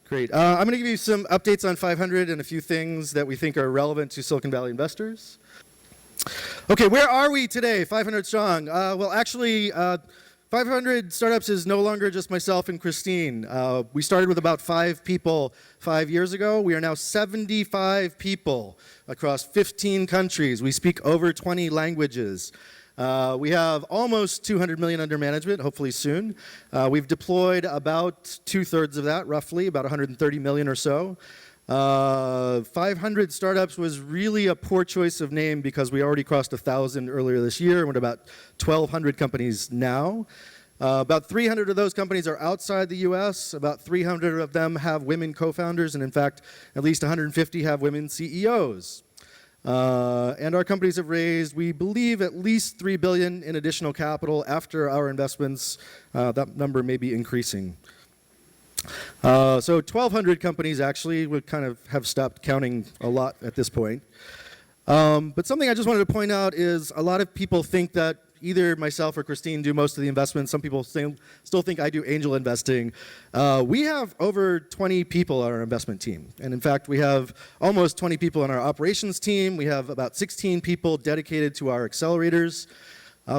Great. I'm going to give you some updates on 500 and a few things that we think are relevant to Silicon Valley investors. Okay, where are we today? 500 strong. Well, actually, 500 Startups is no longer just myself and Christine. We started with about 5 people 5 years ago. We are now 75 people across 15 countries. We speak over 20 languages. We have almost 200 million under management, hopefully soon. We've deployed about 2/3 of that, roughly, about 130 million or so. 500 Startups was really a poor choice of name because we already crossed 1,000 earlier this year, and we're at about 1,200 companies now. About 300 of those companies are outside the US. About 300 of them have women co-founders, and in fact, at least 150 have women CEOs. And our companies have raised, we believe, at least $3 billion in additional capital after our investments. That number may be increasing. So 1,200 companies actually would kind of have stopped counting a lot at this point. But something I just wanted to point out is a lot of people think that either myself or Christine do most of the investments. Some people still think I do angel investing. We have over 20 people on our investment team. And in fact, we have almost 20 people on our operations team. We have about 16 people dedicated to our accelerators.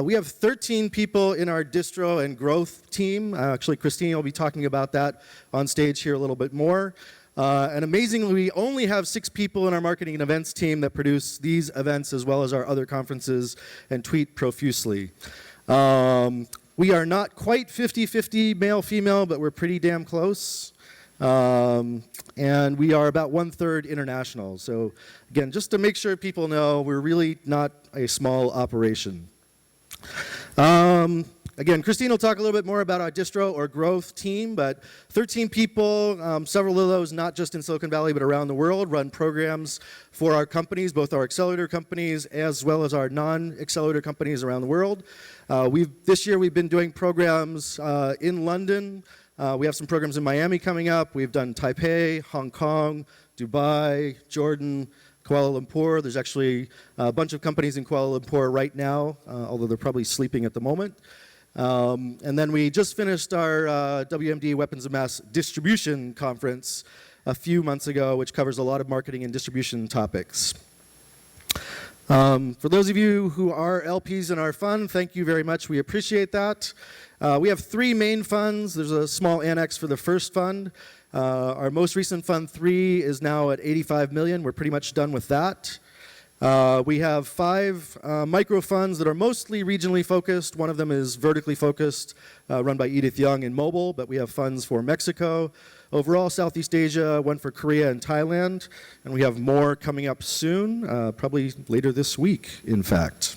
We have 13 people in our distro and growth team. Actually, Christine will be talking about that on stage here a little bit more. And amazingly, we only have 6 people in our marketing and events team that produce these events as well as our other conferences and tweet profusely. We are not quite 50-50 male-female, but we're pretty damn close. And we are about 1/3 international. So again, just to make sure people know, we're really not a small operation. Again, Christine will talk a little bit more about our distro or growth team, but 13 people, several of those not just in Silicon Valley but around the world, run programs for our companies, both our accelerator companies as well as our non-accelerator companies around the world. This year we've been doing programs in London. We have some programs in Miami coming up. We've done Taipei, Hong Kong, Dubai, Jordan, Kuala Lumpur. There's actually a bunch of companies in Kuala Lumpur right now, although they're probably sleeping at the moment. And then we just finished our WMD Weapons of Mass Distribution Conference a few months ago, which covers a lot of marketing and distribution topics. For those of you who are LPs in our fund, thank you very much. We appreciate that. We have 3 main funds. There's a small annex for the first fund. Our most recent fund 3 is now at 85 million. We're pretty much done with that. We have 5 micro funds that are mostly regionally focused. One of them is vertically focused, run by Edith Young in mobile, but we have funds for Mexico, overall Southeast Asia, one for Korea and Thailand, and we have more coming up soon, probably later this week, in fact.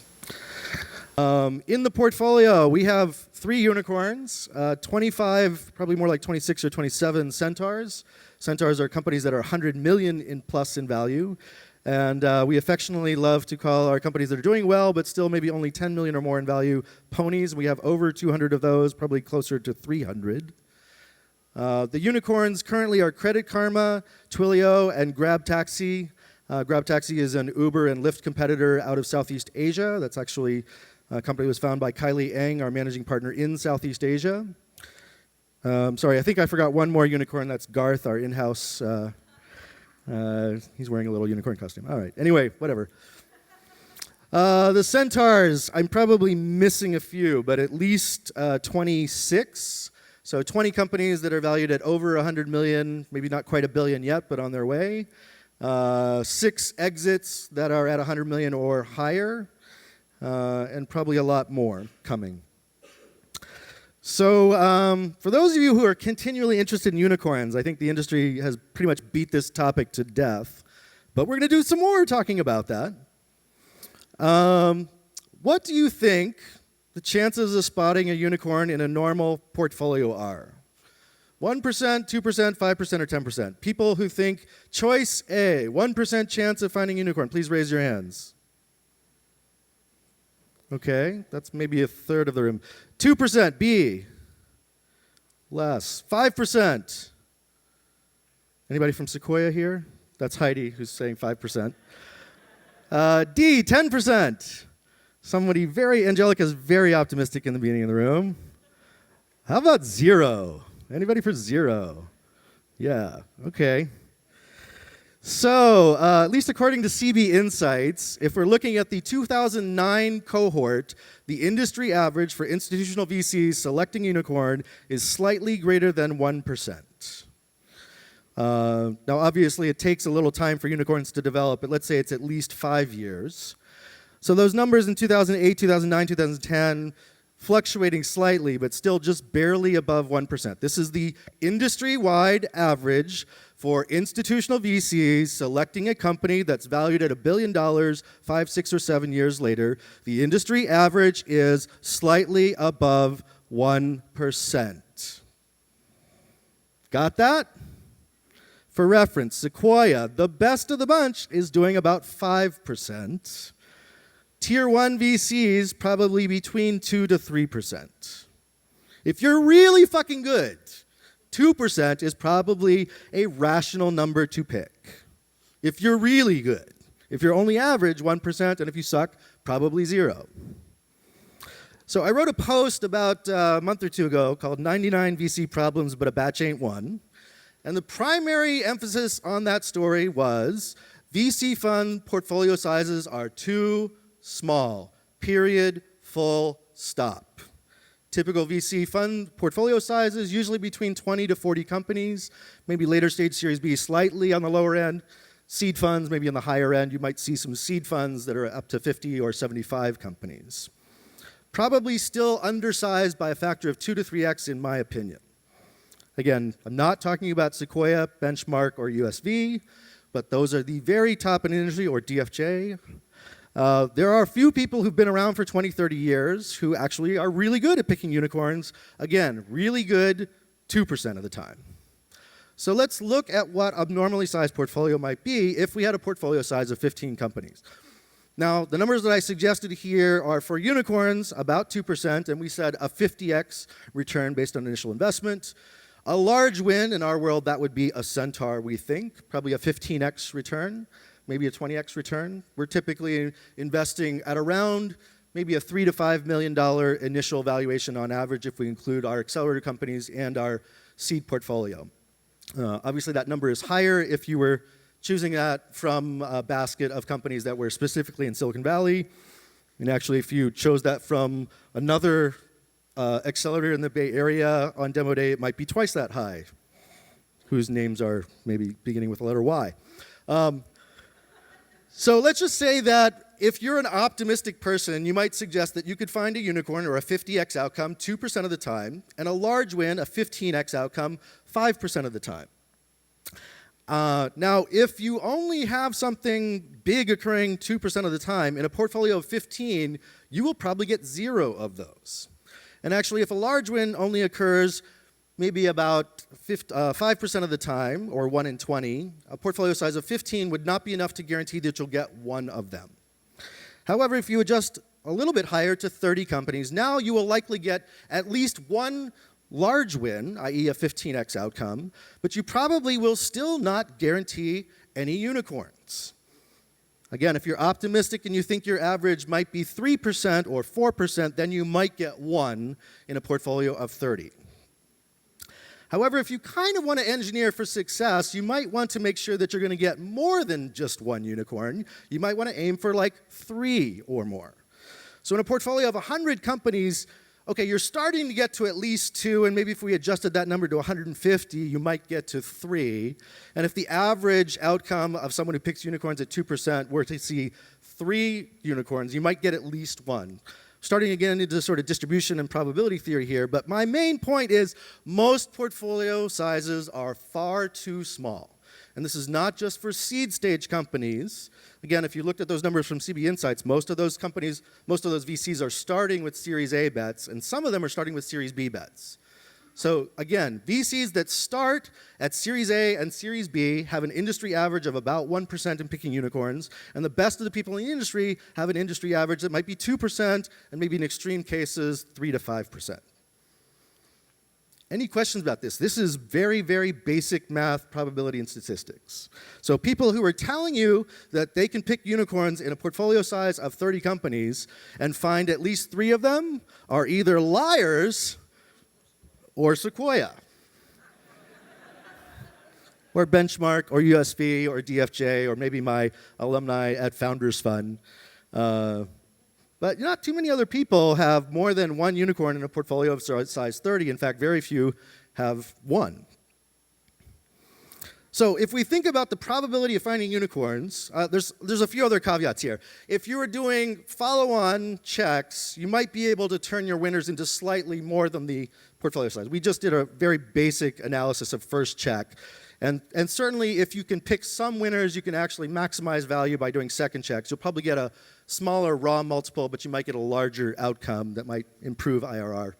In the portfolio, we have 3 unicorns, 25, probably more like 26 or 27 centaurs. Centaurs are companies that are 100 million plus in value. And we affectionately love to call our companies that are doing well, but still maybe only 10 million or more in value, ponies. We have over 200 of those, probably closer to 300. The unicorns currently are Credit Karma, Twilio, and GrabTaxi. GrabTaxi is an Uber and Lyft competitor out of Southeast Asia. That's actually a company that was founded by Kylie Eng, our managing partner in Southeast Asia. Sorry, I think I forgot one more unicorn. That's Garth, our in-house he's wearing a little unicorn costume. All right. Anyway, whatever. The centaurs, I'm probably missing a few, but at least 26. So 20 companies that are valued at over 100 million, maybe not quite $1 billion yet, but on their way. 6 exits that are at 100 million or higher, and probably a lot more coming. So for those of you who are continually interested in unicorns, I think the industry has pretty much beat this topic to death. But we're going to do some more talking about that. What do you think the chances of spotting a unicorn in a normal portfolio are? 1%, 2%, 5%, or 10%? People who think choice A, 1% chance of finding a unicorn, please raise your hands. Okay, that's maybe 1/3 of the room. 2%, B. Less. 5%. Anybody from Sequoia here? That's Heidi who's saying 5%. D, 10%. Somebody Angelica's very optimistic in the beginning of the room. How about 0? Anybody for 0? Yeah, okay. So, at least according to CB Insights, if we're looking at the 2009 cohort, the industry average for institutional VCs selecting unicorn is slightly greater than 1%. Now, obviously, it takes a little time for unicorns to develop, but let's say it's at least 5 years. So those numbers in 2008, 2009, 2010, fluctuating slightly, but still just barely above 1%. This is the industry-wide average for institutional VCs selecting a company that's valued at $1 billion 5, 6, or 7 years later. The industry average is slightly above 1%. Got that? For reference, Sequoia, the best of the bunch, is doing about 5%. Tier 1 VCs, probably between 2 to 3%. If you're really fucking good, 2% is probably a rational number to pick. If you're really good. If you're only average, 1%, and if you suck, probably 0. So I wrote a post about a month or two ago called 99 VC Problems, but a Batch Ain't One. And the primary emphasis on that story was VC fund portfolio sizes are too small. Period. Full stop. Typical VC fund portfolio sizes, usually between 20 to 40 companies, maybe later stage Series B slightly on the lower end. Seed funds, maybe on the higher end. You might see some seed funds that are up to 50 or 75 companies. Probably still undersized by a factor of 2 to 3x in my opinion. Again, I'm not talking about Sequoia, Benchmark, or USV, but those are the very top in the industry, or DFJ. There are a few people who've been around for 20, 30 years who actually are really good at picking unicorns. Again, really good 2% of the time. So let's look at what a normally sized portfolio might be if we had a portfolio size of 15 companies. Now, the numbers that I suggested here are for unicorns, about 2%, and we said a 50x return based on initial investment. A large win in our world, that would be a Centaur, we think, probably a 15x return. Maybe a 20x return. We're typically investing at around maybe a $3 to $5 million initial valuation on average if we include our accelerator companies and our seed portfolio. Obviously, that number is higher if you were choosing that from a basket of companies that were specifically in Silicon Valley. And actually, if you chose that from another accelerator in the Bay Area on demo day, it might be twice that high, whose names are maybe beginning with the letter Y. So let's just say that if you're an optimistic person, you might suggest that you could find a unicorn or a 50x outcome 2% of the time, and a large win, a 15x outcome, 5% of the time. Now, if you only have something big occurring 2% of the time in a portfolio of 15, you will probably get 0 of those. And actually, if a large win only occurs maybe about 5% of the time, or 1 in 20, a portfolio size of 15 would not be enough to guarantee that you'll get 1 of them. However, if you adjust a little bit higher to 30 companies, now you will likely get at least 1 large win, i.e. a 15x outcome, but you probably will still not guarantee any unicorns. Again, if you're optimistic and you think your average might be 3% or 4%, then you might get 1 in a portfolio of 30. However, if you kind of want to engineer for success, you might want to make sure that you're going to get more than just 1 unicorn. You might want to aim for like 3 or more. So in a portfolio of 100 companies, okay, you're starting to get to at least 2, and maybe if we adjusted that number to 150, you might get to 3. And if the average outcome of someone who picks unicorns at 2% were to see 3 unicorns, you might get at least 1. Starting again into sort of distribution and probability theory here, but my main point is most portfolio sizes are far too small. And this is not just for seed stage companies. Again, if you looked at those numbers from CB Insights, most of those companies, most of those VCs are starting with Series A bets, and some of them are starting with Series B bets. So again, VCs that start at Series A and Series B have an industry average of about 1% in picking unicorns, and the best of the people in the industry have an industry average that might be 2%, and maybe in extreme cases, 3 to 5%. Any questions about this? This is very, very basic math, probability, and statistics. So people who are telling you that they can pick unicorns in a portfolio size of 30 companies and find at least 3 of them are either liars or Sequoia. or Benchmark, or USV, or DFJ, or maybe my alumni at Founders Fund. But not too many other people have more than one unicorn in a portfolio of size 30. In fact, very few have one. So if we think about the probability of finding unicorns, there's a few other caveats here. If you were doing follow-on checks, you might be able to turn your winners into slightly more than the portfolio size. We just did a very basic analysis of first check. And certainly, if you can pick some winners, you can actually maximize value by doing second checks. You'll probably get a smaller raw multiple, but you might get a larger outcome that might improve IRR.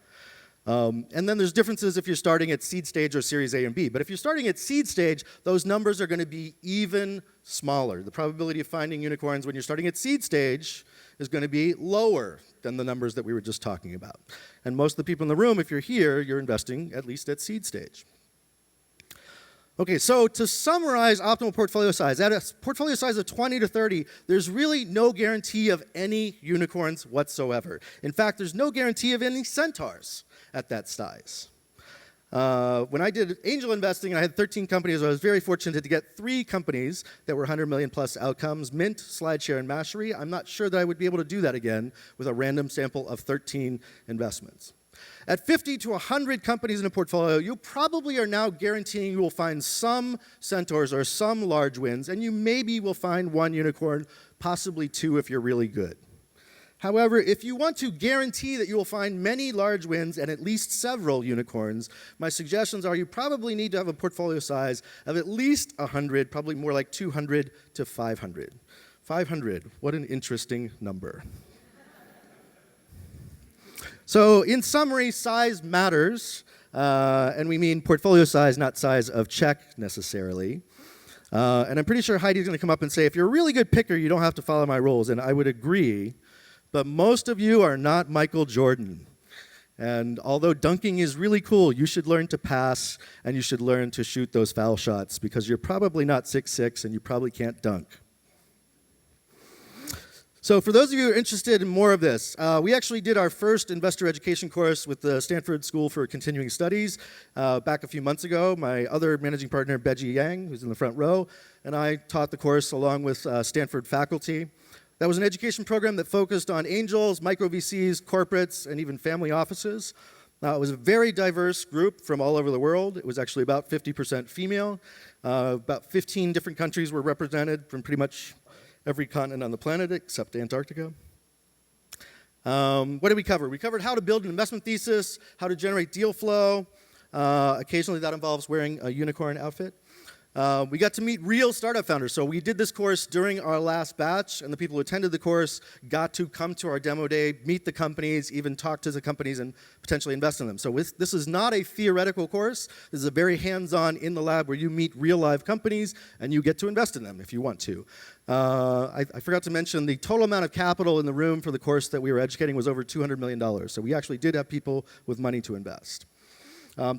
And then there's differences if you're starting at seed stage or series A and B. But if you're starting at seed stage, those numbers are going to be even smaller. The probability of finding unicorns when you're starting at seed stage is going to be lower than the numbers that we were just talking about. And most of the people in the room, if you're here, you're investing at least at seed stage. Okay, so to summarize optimal portfolio size, at a portfolio size of 20 to 30, there's really no guarantee of any unicorns whatsoever. In fact, there's no guarantee of any centaurs at that size. When I did angel investing, I had 13 companies. I was very fortunate to get 3 companies that were 100 million plus outcomes, Mint, SlideShare, and Mashery. I'm not sure that I would be able to do that again with a random sample of 13 investments. At 50 to 100 companies in a portfolio, you probably are now guaranteeing you will find some centaurs or some large wins, and you maybe will find 1 unicorn, possibly 2 if you're really good. However, if you want to guarantee that you will find many large wins and at least several unicorns, my suggestions are you probably need to have a portfolio size of at least 100, probably more like 200 to 500. 500, what an interesting number. So in summary, size matters, and we mean portfolio size, not size of check necessarily. And I'm pretty sure Heidi's going to come up and say, if you're a really good picker, you don't have to follow my rules, and I would agree, but most of you are not Michael Jordan. And although dunking is really cool, you should learn to pass, and you should learn to shoot those foul shots, because you're probably not 6'6", and you probably can't dunk. So for those of you who are interested in more of this, we actually did our first investor education course with the Stanford School for Continuing Studies back a few months ago. My other managing partner, Beji Yang, who's in the front row, and I taught the course along with Stanford faculty. That was an education program that focused on angels, micro VCs, corporates, and even family offices. It was a very diverse group from all over the world. It was actually about 50% female. About 15 different countries were represented from pretty much every continent on the planet except Antarctica. What did we cover? We covered how to build an investment thesis, how to generate deal flow. Occasionally that involves wearing a unicorn outfit. We got to meet real startup founders. So we did this course during our last batch, and the people who attended the course got to come to our demo day, meet the companies, even talk to the companies and potentially invest in them. So this is not a theoretical course. This is a very hands-on in the lab where you meet real live companies and you get to invest in them if you want to. I forgot to mention the total amount of capital in the room for the course that we were educating was over $200 million. So we actually did have people with money to invest.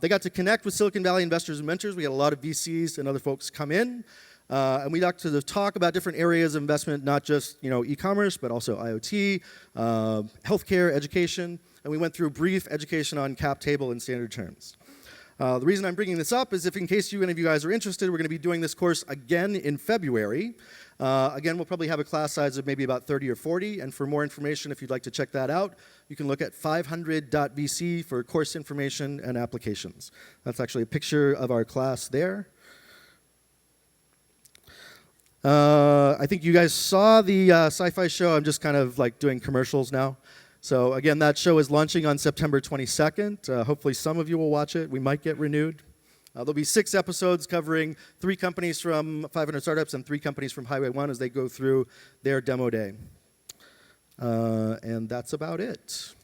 They got to connect with Silicon Valley investors and mentors. We had a lot of VCs and other folks come in. And we got to talk about different areas of investment, not just e-commerce, but also IoT, healthcare, education. And we went through brief education on cap table and standard terms. The reason I'm bringing this up is if in case any of you guys are interested, we're going to be doing this course again in February. Again, we'll probably have a class size of maybe about 30 or 40. And for more information, if you'd like to check that out, you can look at 500.vc for course information and applications. That's actually a picture of our class there. I think you guys saw the sci-fi show. I'm just kind of like doing commercials now. So again, that show is launching on September 22nd. Hopefully some of you will watch it. We might get renewed. There'll be 6 episodes covering 3 companies from 500 Startups and 3 companies from Highway 1 as they go through their demo day. And that's about it.